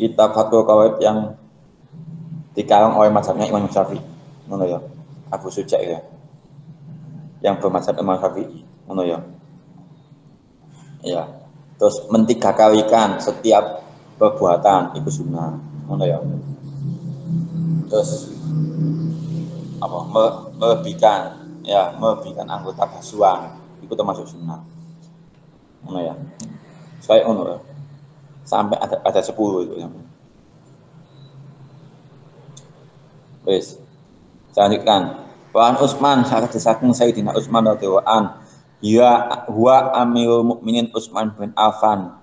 Kitab Fathul Qawaid yang dikarang oleh mazhabnya Imam Syafi'i, ngono ya. Abu Suja ya. Yang bermazhab Imam Syafi'i, ngono ya. Ya. Terus mentiga kalikan setiap perbuatan itu sunnah, ngono ya. Terus apa? Melebihkan anggota basuhan itu termasuk sunnah. Ngono ya. Saya ngono ya. Sampai ada 10 itu ya. Wis. Selanjutkan. Wan Utsman sahabat saking Sayyidina Utsman radhiyallahu an. Ya huwa Amirul Mukminin Utsman bin Affan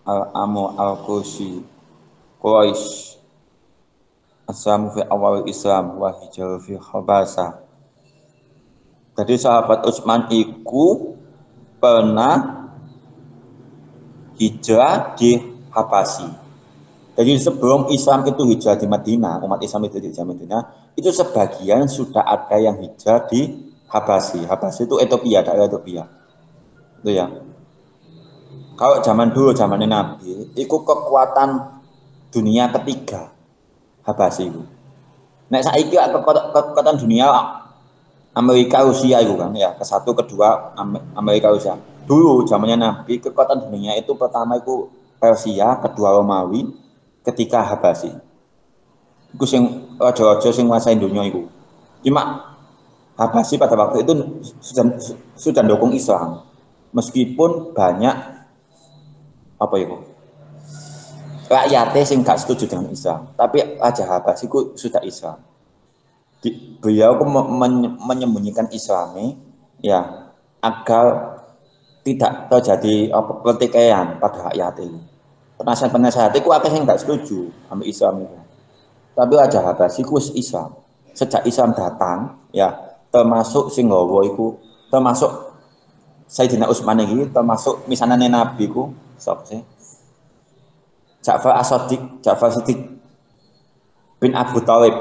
al-Amu al-Qursi Quraisy aslamu fi awal Islam wa hijau fi Habasa. Jadi sahabat Utsman iku pernah hijrah di Habasi. Jadi sebelum Islam itu hijrah di Madinah, umat Islam itu hijrah di Madinah, itu sebagian sudah ada yang hijrah di Habasi. Habasi itu Ethiopia, daerah Ethiopia. Itu ya. Kalau zaman dulu, zaman Nabi, itu kekuatan dunia ketiga Habasi itu. Nek saiki kekuatan dunia Amerika Rusia itu kan ya, ke satu kedua Amerika Rusia. Dulu zamannya Nabi kekuatan dunia itu pertama itu Persia, kedua Romawi, ketiga Habasi. Iku sing raja-raja sing nguasain dunia itu. Cuma Habasi pada waktu itu sudah mendukung Islam. Meskipun banyak apa itu? Rakyatnya sing gak setuju dengan Islam, tapi Raja Habasi itu sudah Islam. Beliau menyembunyikan Islami ya agar tidak terjadi pertikaian pada rakyat itu. Penasihat-penasihat itu akhirnya yang nggak setuju sama Islam itu. Tapi Raja Habasi itu Islam. Sejak Islam datang ya termasuk Singgowo itu termasuk Sayyidina Utsman ini termasuk misalnya Nabi ku siapa sih? Ja'far As-Shadiq, Ja'far Siddiq bin Abu Thalib.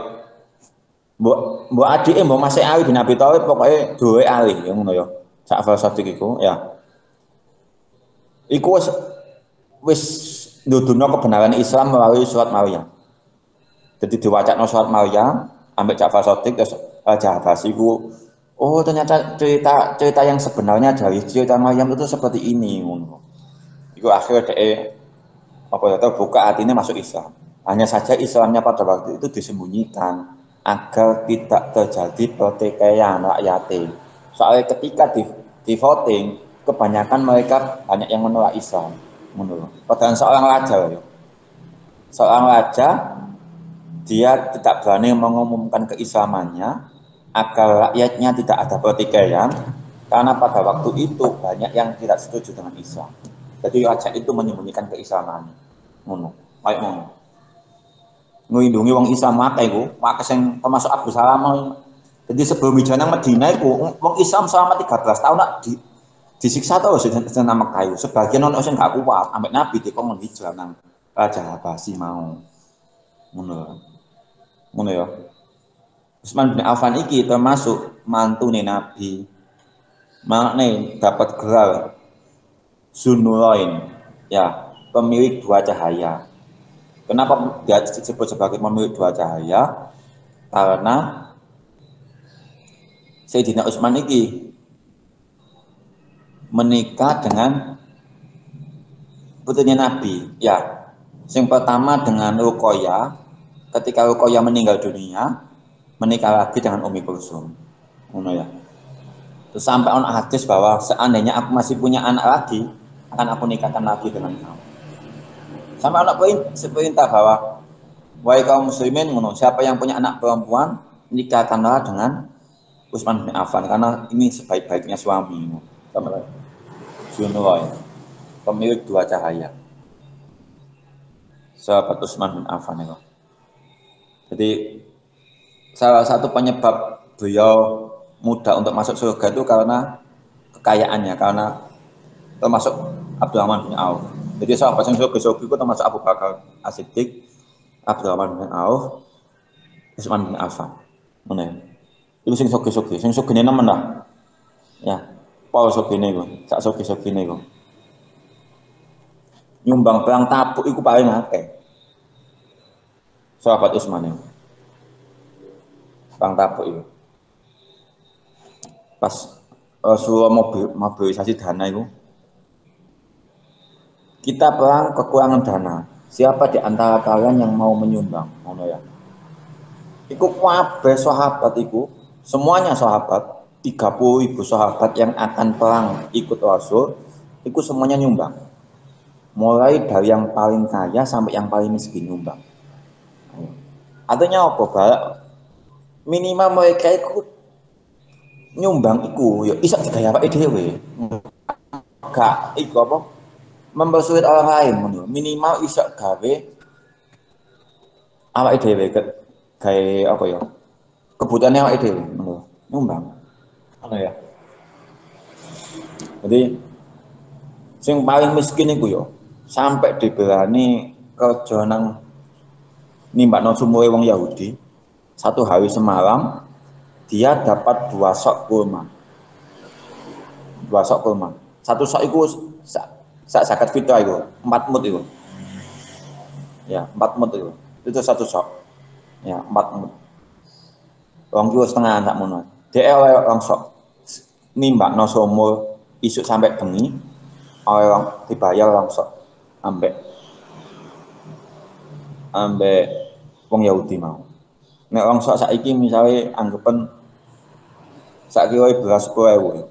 Mbok adike mbok Mas Ali bin Abi Thalib pokoke duwe Ali ya ngono ya. Ja'far Shadiq iku ya. Iku wis nuduhno kebenaran Islam melalui surat Maryam. Jadi diwacana surat Maryam ambek Ja'far Shadiq terus Raja Habasi iku oh ternyata cerita yang sebenarnya dari cerita Maryam itu seperti ini ngono. Iku akhirnya apa ya terbuka hatinya masuk Islam. Hanya saja Islamnya pada waktu itu disembunyikan agar tidak terjadi pertikaian rakyat. Soalnya ketika di voting kebanyakan mereka banyak yang menolak Islam, menolak. Padahal seorang raja dia tidak berani mengumumkan keislamannya agar rakyatnya tidak ada pertikaian karena pada waktu itu banyak yang tidak setuju dengan Islam. Jadi raja itu menyembunyikan keislamannya. Ngono, kayak ngono. Nglindungi wong Islam akeh iku, mak sing termasuk Abu Salamah. Jadi sebelum hijrah nang Madinah iku wong Islam selama 13 tahun nak disiksa tau seneng Mekah iku. Sebagian ono sing gak kuat, ambek Nabi dikon hijrah nang Raja Habasi mau. Ngono. Ngono ya. Utsman bin Affan iki termasuk mantune Nabi. Makne dapat gelar Zunurain, ya, pemilik dua cahaya. Kenapa dia disebut sebagai pemilik dua cahaya? Karena Sayyidina Utsman ini menikah dengan putrinya Nabi. Ya, yang pertama dengan Ruqayyah. Ketika Ruqayyah meninggal dunia, menikah lagi dengan Ummi Kulsum. Ya. Terus sampai on hadis bahwa seandainya aku masih punya anak lagi, akan aku nikahkan lagi dengan kamu. Sampai anak perintah bahwa wahai kaum muslimin, siapa yang punya anak perempuan nikahkanlah dengan Utsman bin Affan karena ini sebaik-baiknya suami. Zunuroy, pemilik dua cahaya. Sahabat Utsman bin Affan itu. Jadi salah satu penyebab beliau mudah untuk masuk surga itu karena kekayaannya, karena termasuk Abdurrahman bin Auf. Jadi sahabat yang surga itu termasuk Abu Bakar As-Siddiq, Abdurrahman bin Auf, Utsman bin Affan. Mana? Itu sing surga, sing surga nemen lah. Ya, pol sogene iku, sak sogi-sogine iku. Nyumbang perang tabuk iku paling akeh. Sahabat Utsman itu. Perang tabuk itu. Pas Rasulullah mobilisasi dana itu, kita perang kekurangan dana. Siapa di antara kalian yang mau menyumbang? Ngono ya. Iku kabeh sahabat iku, semuanya sahabat, 30.000 sahabat yang akan perang ikut Rasul, iku semuanya nyumbang. Mulai dari yang paling kaya sampai yang paling miskin nyumbang. Artinya apa, Pak? Minimal mereka ikut nyumbang iku ya iso digaya awake dhewe. Gak iku apa? Mempersulit orang lain ngono. Minimal iso gawe awake dhewe gawe apa ya? Kebutuhannya awake dhewe ngono. Nyumbang. Ngono ya. Jadi sing paling miskin iku yo sampai diberani kerja nang nimbakno sumuwe wong Yahudi. Satu hari semalam dia dapat 2 sok kurma. 2 sok kurma. Satu sok iku sak zakat fitrah iku, 4 mut iku. Ya, 4 mut itu. Itu satu sok. Ya, 4 mut. Wong kilo setengah sak mono. Dhek oleh wong sok nimbakno sumur isuk sampai bengi, oleh wong dibayar wong sok ambek ambek wong Yahudi mau. Nek wong sok saiki misale anggapan sak kilo beras 10.000.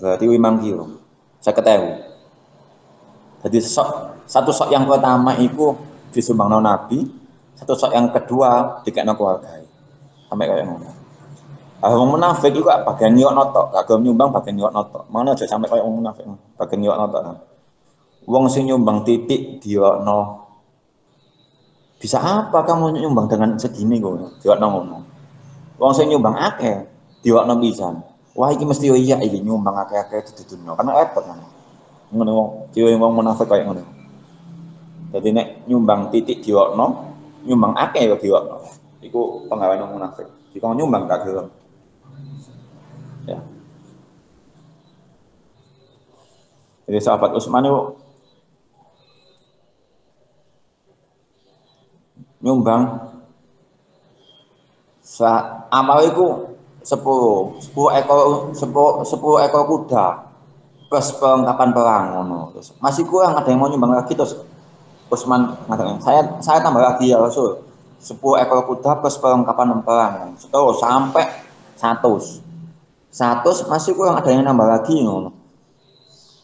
Berarti 5 kilo. 50.000. Jadi satu sok yang pertama itu disumbangno Nabi, satu sok yang kedua dikekno keluarga. Sampai kayak ngono. Wong munafik iku bagian nyuwakno tok, gak gelem nyumbang bagian nyuwakno tok. Mana aja sampai kayak wong munafik, bagian nyuwakno tok. Wong sing nyumbang titik diwakno. Bisa apa kamu nyumbang dengan segini kok? Diwakno ngono. Wong sing nyumbang akeh diwakno pisan. Wah iki mesti iya iki nyumbang akeh-akeh didudunno. Karena repot kan. Ngono wong dhewe wong munafik kayak ngono. Jadi nek nyumbang titik diwakno, nyumbang akeh ya diwakno. Iku penggawean wong munafik. Jika nyumbang gak gelem. Ya. Jadi sahabat Utsman itu nyumbang amal itu 10 ekor kuda plus perlengkapan perang ngono. Masih kurang ada yang mau nyumbang lagi terus Utsman mengatakan saya tambah lagi ya Rasul 10 ekor kuda plus perlengkapan perang terus sampai 100 masih kurang ada yang nambah lagi ngono.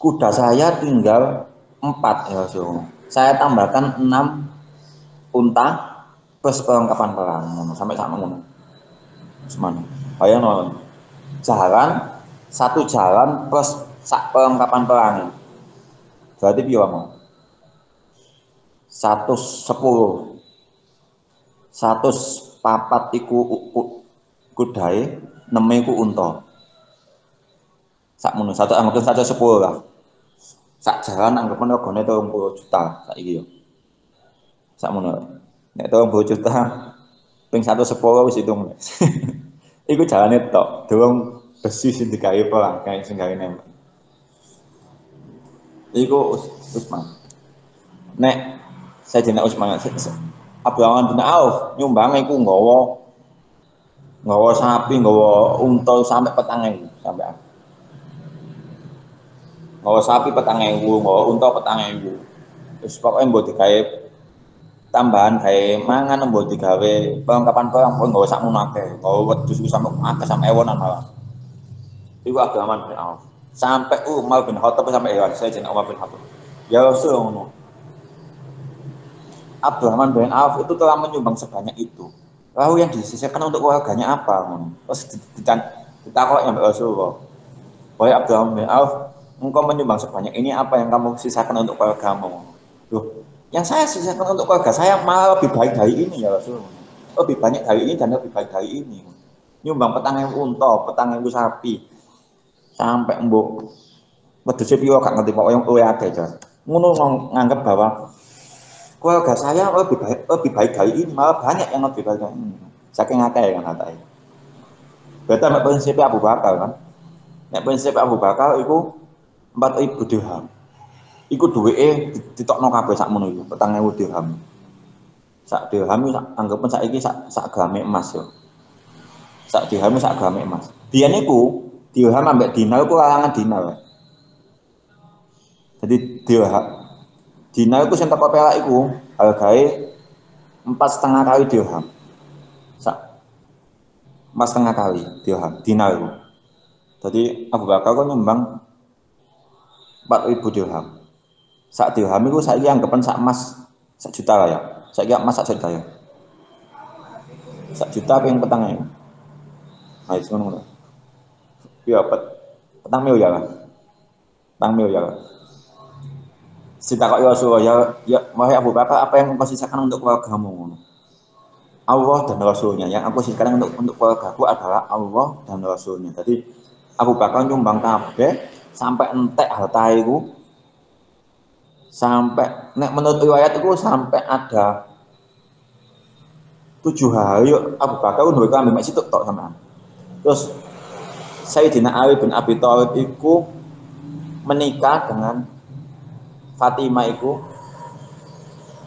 Kuda saya tinggal 4 ya Rasul. Saya tambahkan 6 unta plus perlengkapan perang ngono sampai sama ngono. Utsman. Bayang jalan satu jalan plus sak perlengkapan perang. Berarti piye mau? 110. 104 iku kudae, 6 iku unta. Sak ngono, satu anggap 110 lah. Sak jalan anggapan regane 30 juta saiki yo. Sak ngono. Nek 30 juta ping 110 wis hitung. Iku jalane tok, durung besi sing digawe perang kae sing gawe nembak. Iku Utsman. Nek Sayyidina Utsman Abdurrahman bin Auf nyumbang iku nggawa sapi, nggawa unta sampai 4.000 sampai. Nggawa sapi 4.000, nggawa unta 4.000. Terus pokoknya mbok digawe tambahan kayak mangan mbok digawe perlengkapan perang pun nggawa sakmono akeh. Nggawa wedhus sampai akeh sampai ewonan malah. Iku Abdurrahman bin Auf. Sampai Umar bin Khattab sampai Sayyidina Umar bin Khattab. Ya Rasul ngono. Abdurrahman bin Auf itu telah menyumbang sebanyak itu. Lalu yang disisihkan untuk keluarganya apa? Terus ditakut yang Rasulullah. Wahai Abdurrahman bin Auf, engkau menyumbang sebanyak ini, apa yang kamu sisakan untuk keluargamu? Loh, yang saya sisakan untuk keluarga saya malah lebih baik dari ini ya Rasulullah. Lebih banyak dari ini dan lebih baik dari ini. Nyumbang 4.000 unta, 4.000 sapi, sampai mbok wedhus piye gak ngerti pokoke yang luwe akeh aja. Ngono nganggep bahwa keluarga saya lebih baik dari ini, malah banyak yang lebih baik dari ini. Saking akeh kan katanya. Berarti nek prinsip Abu Bakar kan. Nek prinsip Abu Bakar iku 4.000 dirham. Iku duweke ditokno kabeh sakmono iku, 4.000 dirham. Sak dirham anggapan saiki sak grame emas yo. Sak dirham sak grame emas. Biyen iku dirham ambek dinar iku larangan dinar. Jadi dirham dinar iku sing teko perak iku hargae 4,5 kali dirham. Sak 4,5 kali dirham dinar iku. Jadi Abu Bakar kok nyumbang 4.000 dirham. Sak dirham iku saiki anggapan sak emas 1 juta lah ya. Saiki emas 1 juta ya. 1 juta ping 4.000. Nah, itu ngono. Iya, 4 miliar lah. 4 miliar. Sitakok ya Rasulullah, ya wahai Abu Bakar, apa yang engkau sisakan untuk keluargamu? Allah dan Rasulnya. Yang aku sisakan untuk keluargaku adalah Allah dan Rasulnya. Jadi Abu Bakar nyumbang kabeh sampai entek harta itu, sampai menurut riwayat itu sampai ada 7 hari Abu Bakar udah ambil mek situ tok sama. Terus Sayyidina Ali bin Abi Thalib itu menikah dengan Fatimah itu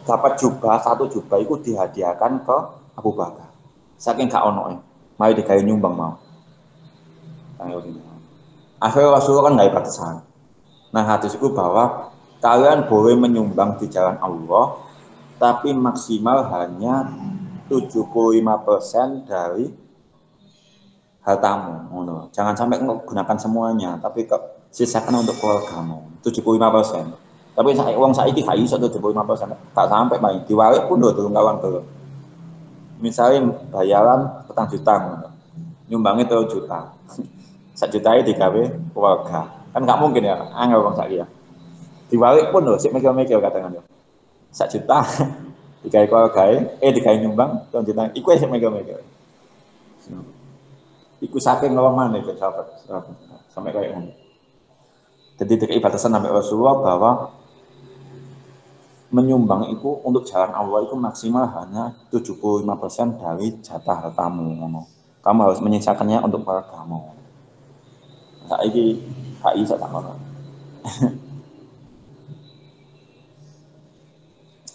dapat jubah, 1 jubah itu dihadiahkan ke Abu Bakar. Saking gak ono mau digawe nyumbang mau. Akhirnya Rasulullah kan nggak batasan. Nah hadis itu bahwa kalian boleh menyumbang di jalan Allah, tapi maksimal hanya 75% dari hartamu. Jangan sampai menggunakan semuanya, tapi sisakan untuk keluargamu. 75%. Tapi uang saiki gak iso 75%. Tak sampai main diwalik pun udah turun kawan ke. Misalnya bayaran 4 juta, nyumbangnya 3 juta. 1 juta digawe keluarga. Kan nggak mungkin ya, angel uang saiki ya. Diwalik pun loh, sik mikir-mikir katakan ya. 1 juta digawe keluarga, digawe nyumbang 3 juta. Iku sik mikir-mikir. Iku saking ngawang mana itu sahabat sampai kayak ngono. Jadi dari batasan sampai Rasulullah bahwa menyumbang itu untuk jalan Allah itu maksimal hanya 75% dari jatah hartamu. Kamu harus menyisakannya untuk keluargamu. Saiki gak iso tak ngono.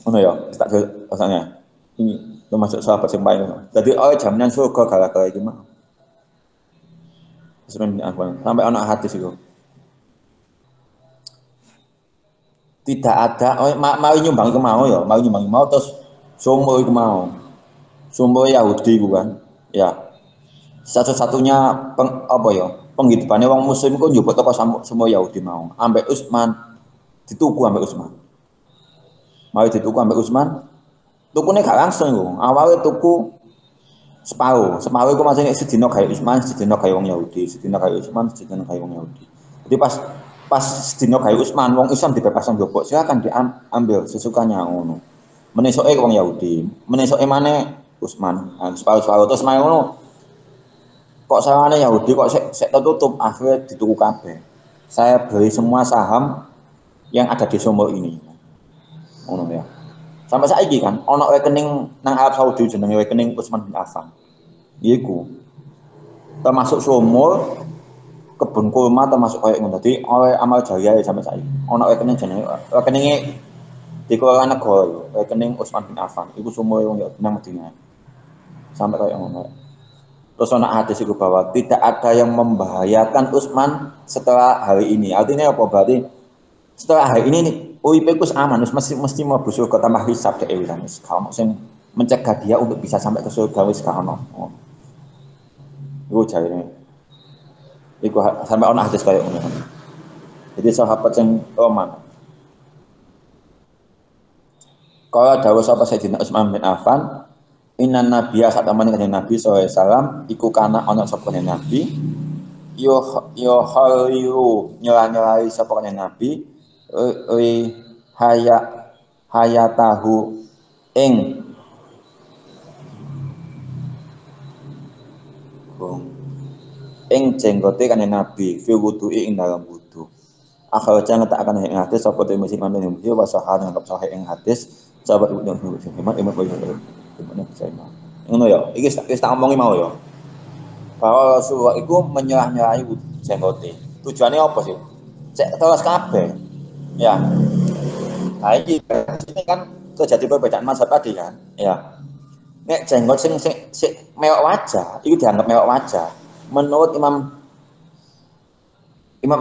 Ngono ya, tak rasanya. Ini termasuk sahabat yang paling. Jadi jaminan surga gara-gara iki mah. Sampai anak hadis itu. Tidak ada, mau nyumbang itu mau ya, mau nyumbang mau terus sumur itu mau. Sumur Yahudi itu kan. Ya. Satu-satunya apa ya? Penghidupannya orang muslim kok njupuk toko sumur Yahudi mau. Ambek Utsman dituku ambek Utsman. Mau dituku ambek Utsman. Tukune gak langsung itu. Awalnya tuku separuh itu maksudnya sedina kayak Utsman, sedina kayak wong Yahudi, sedina kayak Utsman, sedina kayak wong Yahudi. Jadi pas sedina kayak Utsman, wong Islam dibebaskan jopok, silakan diambil sesukanya ngono. Menesoke wong Yahudi, menesoke mana Utsman, separuh terus main ngono. Kok sawane Yahudi kok sek tertutup, akhirnya dituku kabeh. Saya beli semua saham yang ada di sumur ini. Ngono ya. Sampai saiki kan ono rekening nang Arab Saudi jenenge rekening Utsman bin Affan. Iku termasuk sumur, kebun kurma termasuk kayak ngono. Dadi oleh amal jariah sampai saiki. Ono rekening jenenge rekeninge dikelola negara, rekening Utsman bin Affan. Iku sumur yang nang Madinah. Sampai kayak ngono. Terus ono hadis itu bahwa tidak ada yang membahayakan Utsman setelah hari ini. Artinya apa? Berarti setelah hari ini nih UIP ku aman, mesti mau busuk ke tambah hisab deh wis. Kalau sing mencegah dia untuk bisa sampai ke surga wis gak ono. Iku jarine. Iku sampai ono hadis kayak ngono. Jadi sahabat yang Roman. Kalau dawuh sapa Sayyidina Utsman bin Affan, inna nabiyya satamane kanjeng Nabi sallallahu alaihi wasallam iku kana ana sapa Nabi yo khaliru nyela-nyelai sapa Nabi hayatahu ing jenggote kan Nabi fi wudu'i ing dalam wudu. Akhir jangan tak akan ing hadis sapa te mesti manut ing wa sahih nang sahih ing hadis sahabat Ibnu Himmat Imam Bukhari. Ngono ya, iki tak omongi mau ya. bahwa Rasulullah itu menyerah-nyerahi jenggote. Tujuannya apa sih? Cek terus kabeh. Ya. Nah, ini kan terjadi perbedaan mazhab tadi kan. Ya. Nek jenggot sing mewah wajah, itu dianggap mewah wajah. Menurut Imam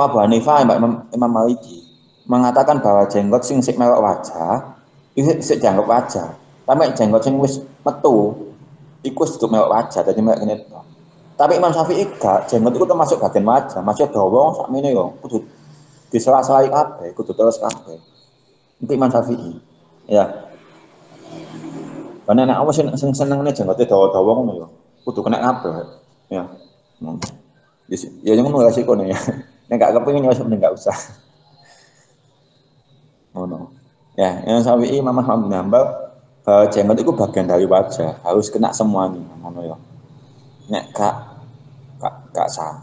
Abu Hanifah, Imam Maliki mengatakan bahwa jenggot sing mewah wajah itu dianggap wajah. Tapi jenggot sing wis metu iku wis mewah wajah, dadi mewah ngene. Tapi Imam Syafi'i gak, jenggot itu termasuk bagian wajah, maksudnya dawa sakmene yo kudu disela-selai kabeh, kudu terus kabeh. Itu Imam Syafi'i. Ya. Karena nek aku sing senengane jenggote dawa-dawa ngono yo. Kudu kena kabeh. Ya. Ya ngono resikonya ya. Nek gak kepengin ya sebenarnya gak usah. Ngono. Ya, yang Syafi'i Imam Ahmad bin Hambal bahwa jenggot itu bagian dari wajah, harus kena semuanya ngono ya. Nek gak sah.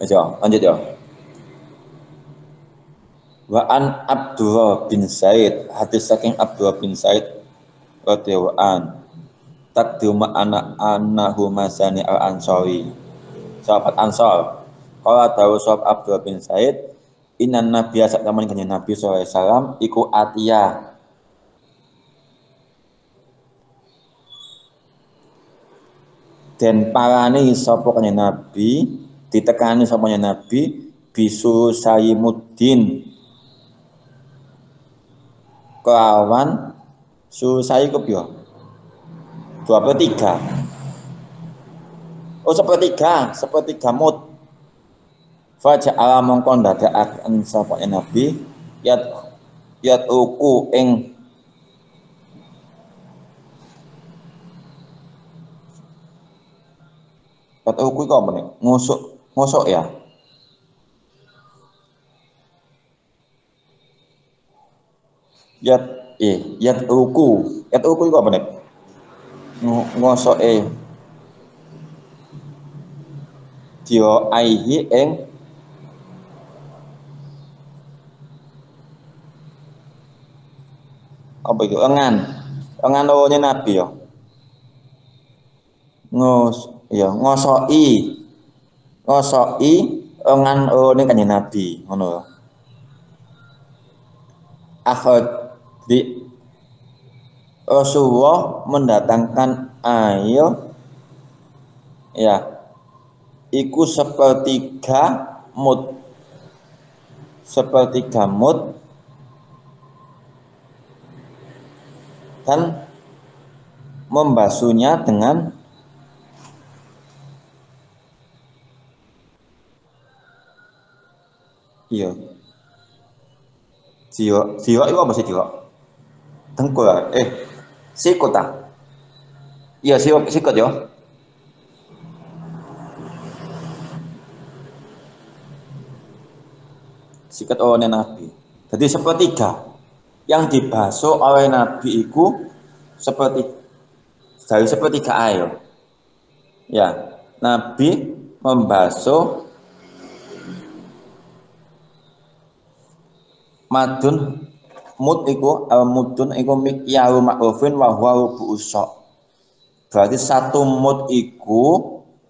Ya, lanjut ya. Wa an Abdullah bin Said, hadis saking Abdullah bin Said radhiyallahu an. Takduma anahu masani al Ansori. Sahabat Ansor. Kalau tahu sahabat Abdullah bin Said, inan nabiya sak zaman kanjeng Nabi sallallahu alaihi wasallam iku atia dan parane sapa kanjeng Nabi ditekani sapa kanjeng Nabi bisu Sayyimuddin kelawan susai kepio 23. Oh sepertiga mut. Faja'ala mongko ndadekaken sapa Nabi yat uku ing yat uku iku apa nih? Ngosok ya. Yat yat uku iku apa nih? Ngosok dia aihi ing apa itu engan owone Nabi ya ngosoki engan owone kanjeng Nabi ngono ya akhad di Rasulullah mendatangkan air ya iku sepertiga mut dan membasuhnya dengan iya jiwa itu apa sih jiwa tengkul sikut ah iya sikut ya sikat oleh Nabi. Jadi sepertiga yang dibasuh oleh Nabi itu dari sepertiga air. Ya, Nabi membasuh madun mudun iku mikyaru ma'rufin wa huwa rubu usok. Berarti satu mud iku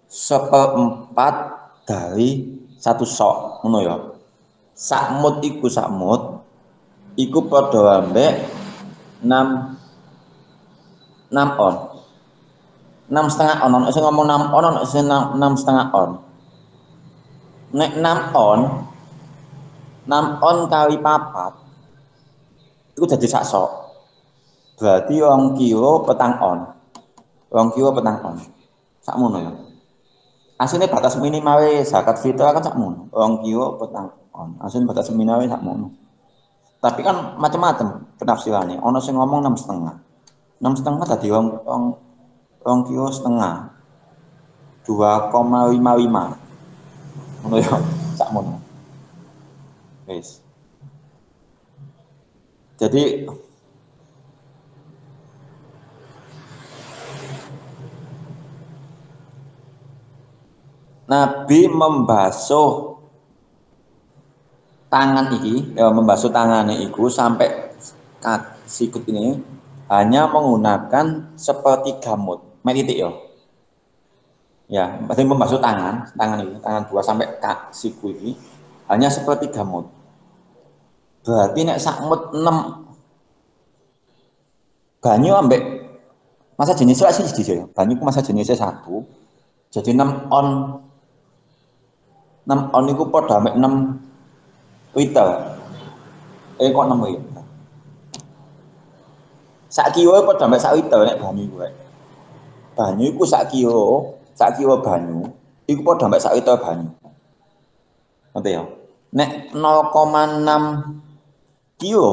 1/4 dari satu sok, ngono ya. Sakmut iku padha ambek 6 on. 6,5 on. Ono sing ngomong 6 on, ono sing 6,5 on. Nek 6 on kali papat itu jadi sak sok. Berarti 2 kilo petang on. 2 kilo petang on. Sakmono ya. Asline batas minimal zakat fitrah kan sakmono. 2 kilo petang on. Asline batas minimal sakmono. Tapi kan macam-macam penafsirannya. Ono sing ngomong 6,5. 6,5 tadi 2 kilo setengah. 2,55. Ngono ya, sakmono. Wis. Jadi Nabi membasuh tangan iki, membasuh tangannya itu sampai sikut ini hanya menggunakan sepertiga mud. Titik ya. Ya, berarti membasuh tangan ini, tangan dua sampai siku ini hanya seperti gamut. Berarti nek sak mut 6 banyu ambek masa jenisnya sih di banyu ku masa jenisnya satu. Jadi 6 on 6 on itu padha ambek 6 liter. Kok 6 liter. Sak kilo padha ambek sak liter nek banyu gue. Banyu iku sak kilo banyu iku padha ambek sak liter banyu. Ngerti ya? Nek 0,6 kilo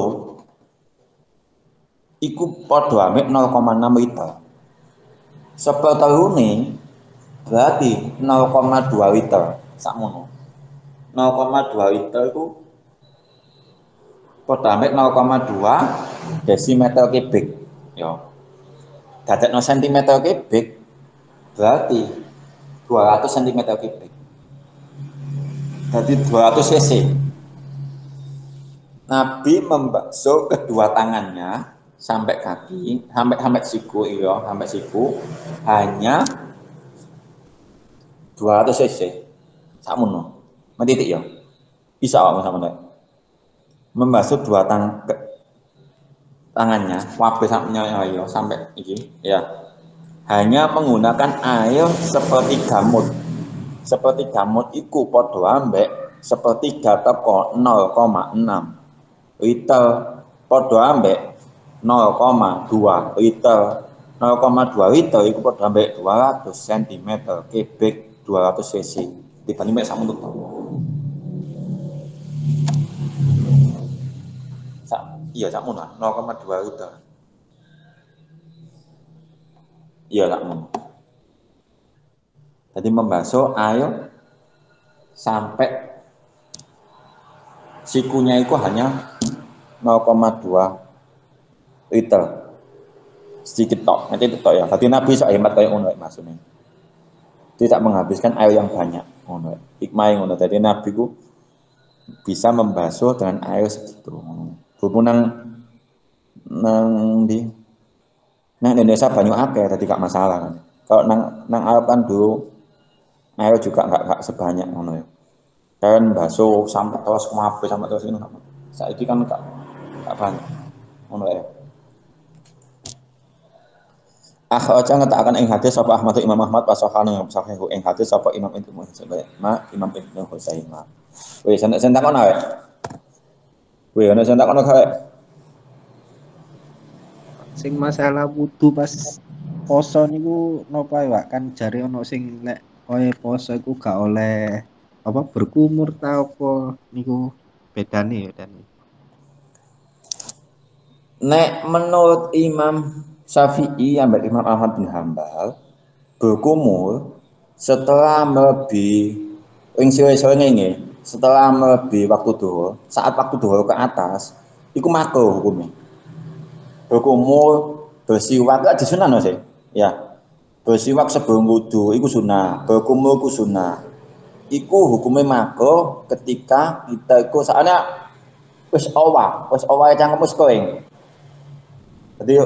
iku padha ambek 0,6 liter. Sepertelune berarti 0,2 liter sakmono. 0,2 liter itu padha ambek 0,2 desimeter kubik. Ya. Dadekno sentimeter kubik berarti 200 cm kubik. Jadi 200 cc. Nabi membasuh kedua tangannya sampai kaki, sampai siku, iya, sampai siku hanya 200 cc. Sakmono. Mentitik ya. Bisa kok sama membasuh tangannya, wabe sampai ini, ya. Hanya menggunakan air seperti gamut. Seperti gamut iku padha ambek sepertiga teko 0,6 liter padha ambek 0,2 liter. 0,2 liter iku padha ambek 200 cm kubik 200 cc. Dibanding mek sak untuk iya sak mun 0,2 liter. Iya sak mun. Jadi membasuh air sampai sikunya itu hanya 0,2 liter. Sedikit tok, nanti itu tok ya. Tapi Nabi sok hemat kayak ngono maksudnya. Tidak menghabiskan air yang banyak. Ngono. Hikmah ngono. Jadi Nabi ku bisa membasuh dengan air segitu. Berhubung nang di nang Indonesia banyak akeh, tadi gak masalah kan. Kalau nang Arab kan dulu air juga nggak sebanyak ngono ya. Kan basuh sampai terus kemabe sampai terus ini sama. Saiki kan gak banyak. Ngono ya. Akhraja ngetakan ing hadis sapa Ahmad Imam Ahmad pasokan yang sahih ing hadis sapa Imam Ibnu Husain. Imam Ibnu Husain. Wis sentak ono ae. Wih, ana sentak ono kae. Sing masalah wudu pas poso niku napa ya, Pak? Kan jare ono sing lek koyo poso iku gak oleh apa berkumur ta apa niku bedane ya dan Nek menurut Imam Syafi'i ambek Imam Ahmad bin Hambal berkumur setelah melebihi ing sore-sore ngene, setelah melebihi waktu duhur, saat waktu duhur ke atas, iku makruh hukumnya. Berkumur, bersiwak gak disunah sih. Ya. Bersiwak sebelum wudu iku sunah, berkumur iku sunah. Iku hukumnya makruh ketika kita iku soalnya wis owa cangkem wis kering. Jadi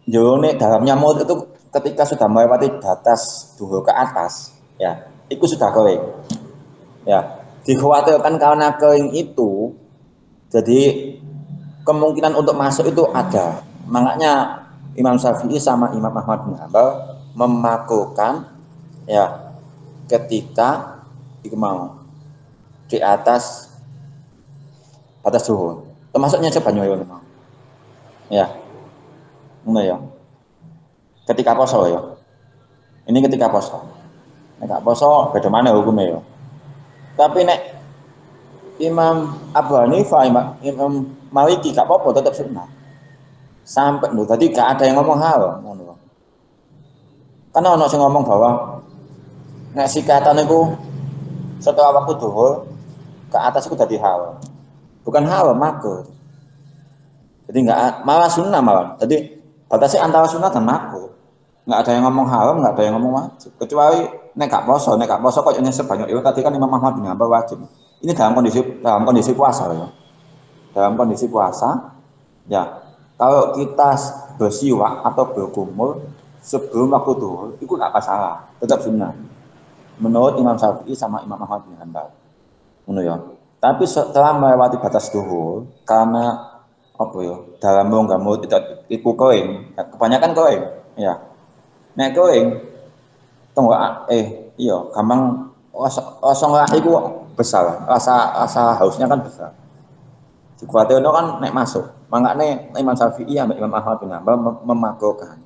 jone dalamnya mulut itu ketika sudah melewati batas duhur ke atas, ya, itu sudah kering. Ya, dikhawatirkan karena kering itu, jadi kemungkinan untuk masuk itu ada. Makanya Imam Syafi'i sama Imam Ahmad bin Hambal memakukan ya ketika itu mau di atas batas duhur. Termasuknya coba nyoyo mau. Ya, enggak ya. Ketika poso ya. Ini ketika poso. Nek poso beda mana hukumnya ya. Tapi nek Imam Abu Hanifah, Imam Maliki gak apa-apa tetap sunnah. Sampai lho tadi gak ada yang ngomong hal ngono. Karena ono sing ngomong bahwa nek sikatan itu setelah waktu duhur ke atas itu jadi hal. Bukan hal makruh. Jadi enggak malah sunnah malah. Jadi batasnya antara sunnah dan makruh. Enggak ada yang ngomong haram, enggak ada yang ngomong wajib. Kecuali nek gak poso kok nyesel banyak itu tadi kan Imam Ahmad bin Hanbal wajib. Ini dalam kondisi puasa ya. Dalam kondisi puasa ya. Kalau kita bersiwak atau berkumur sebelum waktu duhur itu nggak masalah, tetap sunnah. Menurut Imam Syafi'i sama Imam Ahmad bin Hanbal. Ngono ya. Tapi setelah melewati batas duhur, karena apa ya, dalam rongga mulut itu iku kering, ya, kebanyakan kering, ya. Nek kering, tenggak iya, gampang rasa ngelak iku besar, rasa hausnya kan besar. Dikuatkan kan nek masuk, makanya Imam Syafi'i sama Imam Ahmad bin Hanbal memakokan.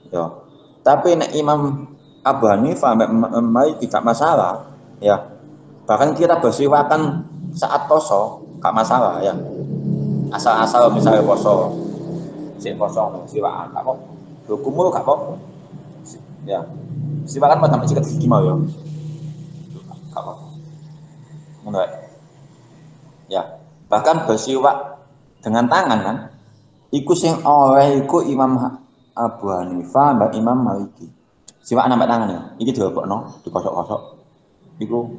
Ya. Tapi nek Imam Abu Hanifah Malik tidak masalah, ya. Bahkan kita bersiwakan saat poso, gak masalah ya. Asal-asal misalnya poso, si poso siwakan, gak kok. Kumul gak kok. Ya. Siwakan pada sikat gigi mau ya. Gak kok. Menurut. Ya. Bahkan bersiwak dengan tangan kan. Iku sing oleh iku Imam Abu Hanifah dan Imam Maliki. Siwak nampak tangan ya. Iki dilebokno, dikosok-kosok. Iku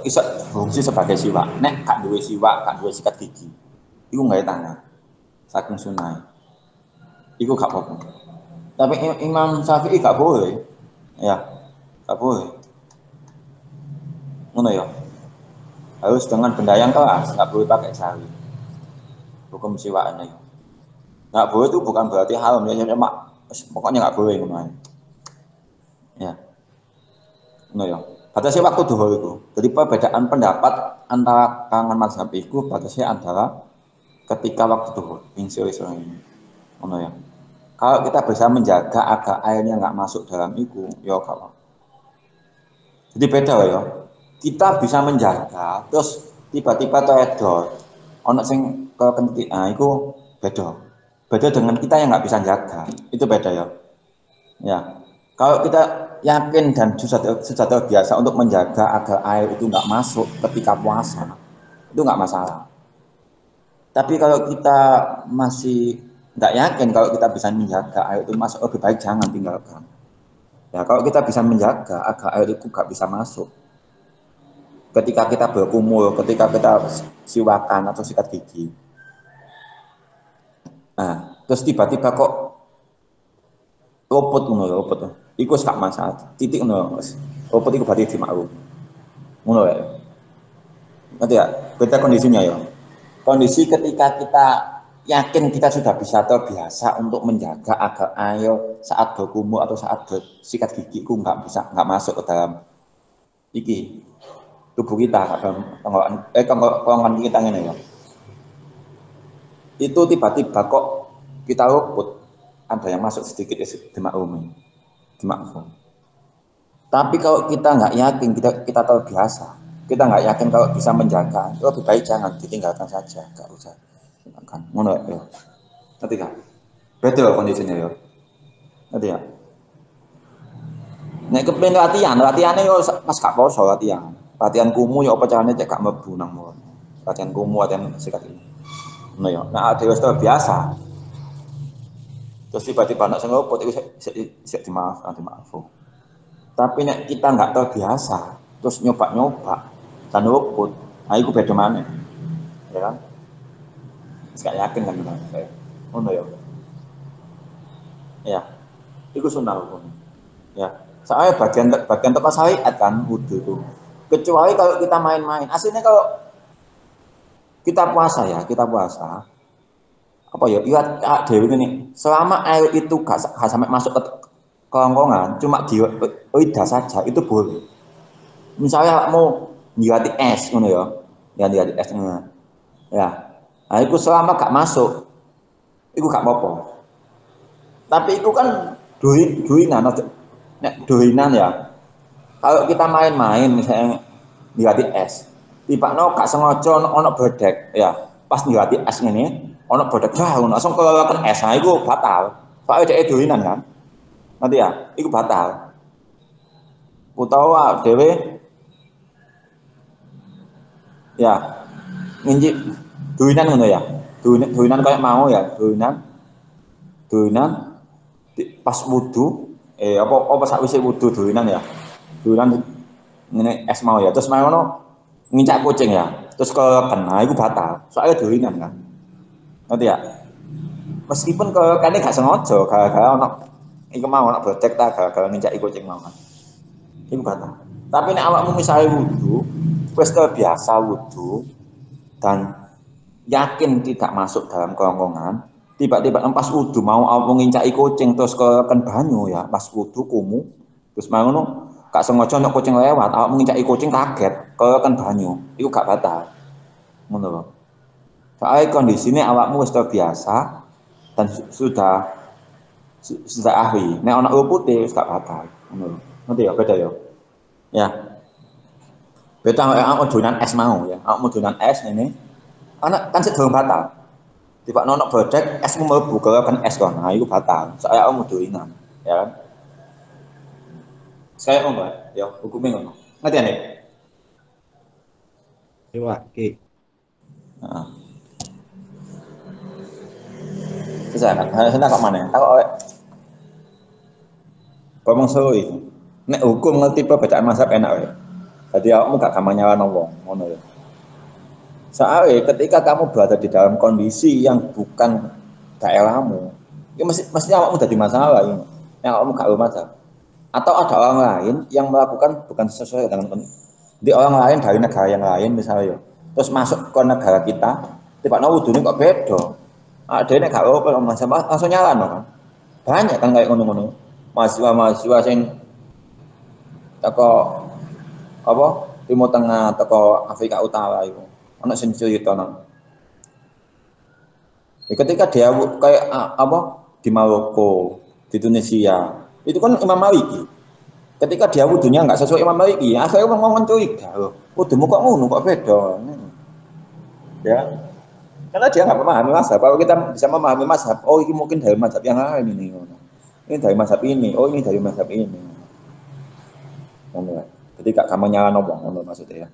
iso fungsi sebagai siwak. Nek gak duwe siwak, gak duwe sikat gigi. Iku nggak tangan. Saking sunai. Iku gak apa-apa. Tapi Imam Syafi'i gak boleh. Ya, gak boleh. Ngono ya. Harus dengan benda yang keras, gak boleh pakai sari. Hukum siwak ini. Gak boleh itu bukan berarti haram ya, cuma pokoknya gak boleh ngono. Ya. Ngono ya. Batasnya waktu duhur itu. Jadi perbedaan pendapat antara kalangan mazhab itu batasnya adalah ketika waktu duhur, sore-sore ini. Ngono ya. Kalau kita bisa menjaga agar airnya nggak masuk dalam itu, ya kalau. Jadi beda ya. Kita bisa menjaga, terus tiba-tiba teledor, ono sing kekentik, itu beda. Beda dengan kita yang nggak bisa jaga, itu beda ya. Ya. Kalau kita yakin dan sudah terbiasa untuk menjaga agar air itu nggak masuk ketika puasa, itu nggak masalah. Tapi kalau kita masih nggak yakin kalau kita bisa menjaga air itu masuk, lebih baik jangan tinggalkan. Ya kalau kita bisa menjaga agar air itu nggak bisa masuk, ketika kita berkumur, ketika kita siwakan atau sikat gigi, nah terus tiba-tiba kok luput luput, itu gak masalah, titik luput itu berarti dimaklum, ya. Nanti ya, beda kondisinya ya. Kondisi ketika kita yakin kita sudah bisa terbiasa untuk menjaga agar air saat berkumur atau saat bersikat gigi itu nggak masuk ke dalam iki tubuh kita, dalam kerongkongan kita ini ya. Itu tiba-tiba kok kita luput, ada yang masuk sedikit dimaklumi. Tapi kalau kita nggak yakin, kita terbiasa, kita nggak yakin kalau bisa menjaga, lebih baik jangan, ditinggalkan saja, nggak usah. Kan, menurut ya. Nanti kan, betul kondisinya ya. Nanti ya. Nek kepen latihannya yo pas gak poso latihan kumu yo apa carane cek gak mlebu nang ngono. Latihan kumu, latihan sikat ini. Nah ya, nah ada wis biasa. Terus tiba-tiba nak sing luput iku sik dimaafkan. Tapi nek kita nggak terbiasa, terus nyoba dan luput, nah itu beda mana, ya kan? Gak yakin kan kita, oh ya, ya, itu sunnah hukum, ya. Soalnya bagian tempat syariat kan wudhu itu. Kecuali kalau kita main-main, aslinya kalau kita puasa, apa ya, lihat dewi ini, selama air itu gak sampai masuk ke kerongkongan, cuma di lidah saja itu boleh. Misalnya mau nyirati es, ngono ya nyirati es, ya, nah itu selama gak masuk, itu gak apa-apa. Tapi itu kan doinan ya. Kalau kita main-main misalnya nyirati es, tiba gak sengaja ono bedek, ya, pas nyirati es ini, ono bedek, langsung kelelekan es, nah itu batal. Soalnya dia doinan kan, nanti ya, itu batal. Utawa dewe ya nginjik duinan ngono ya, duinan kayak mau ya, duinan pas wudu apa sakwise wudu duinan ya, duinan ngene es mau ya, terus mau ngono ngincak kucing ya, terus ke kena itu batal soalnya duinan kan, ngerti ya. Meskipun kalau kane gak sengaja, gara-gara ono iku mau ono project ta gara-gara nginjaki kucing mau kan. Iku batal. Tapi nek awakmu misalnya wudu, wis terbiasa wudu dan yakin tidak masuk dalam kerongkongan, tiba-tiba pas wudu mau awakmu ngincaki kucing terus ke banyu ya, pas wudu kumu, terus mau ngono gak sengaja nek kucing lewat, awakmu ngincaki kucing kaget ke banyu, iku gak batal. Ngono lho. Soalnya kondisinya awakmu wis terbiasa dan sudah ahli. Nek ana putih wis gak batal. Ngono lho. Ngerti ya beda ya. Ya, beda awakmu donan es mau ya. Awakmu donan es ini anak kan sik durung batal. Tiba nono bodek esmu mlebu kan es kon. Nah, iku batal. Soalnya awakmu doinan, ya kan? Saya ngono ya, hukumnya ngono. Ngerti ya, Nek? Iwak ki. Heeh. Terus ana kok mana? Tak kok ngomong seru iki. Nek hukum ngerti perbedaan mazhab enak wae. Jadi awakmu gak gampang nyalahno wong, ngono ya. Soalnya ketika kamu berada di dalam kondisi yang bukan daerahmu, ya mesti awakmu jadi masalah ini. Yang awakmu gak bermasalah. Atau ada orang lain yang melakukan bukan sesuai dengan di orang lain dari negara yang lain misalnya, terus masuk ke negara kita, tiba-tiba wudhunya kok beda. Ada ini gak apa langsung nyala no, kan? Banyak kan kayak ngono-ngono. Mahasiswa-mahasiswa yang teko apa Timur Tengah, teko Afrika Utara itu, anak sing cerita nang. Ya, ketika dia kayak apa di Maroko, di Tunisia, itu kan Imam Maliki. Ketika dia wudhunya nggak sesuai Imam Maliki, akhirnya ngomong curiga loh. Wudhumu kok ngono, kok beda. Ya, karena dia nggak memahami mazhab. Kalau kita bisa memahami mazhab, oh ini mungkin dari mazhab yang lain ini. Ini dari mazhab ini, oh ini dari mazhab ini. Jadi gak kamu nyala ngomong, maksudnya ya.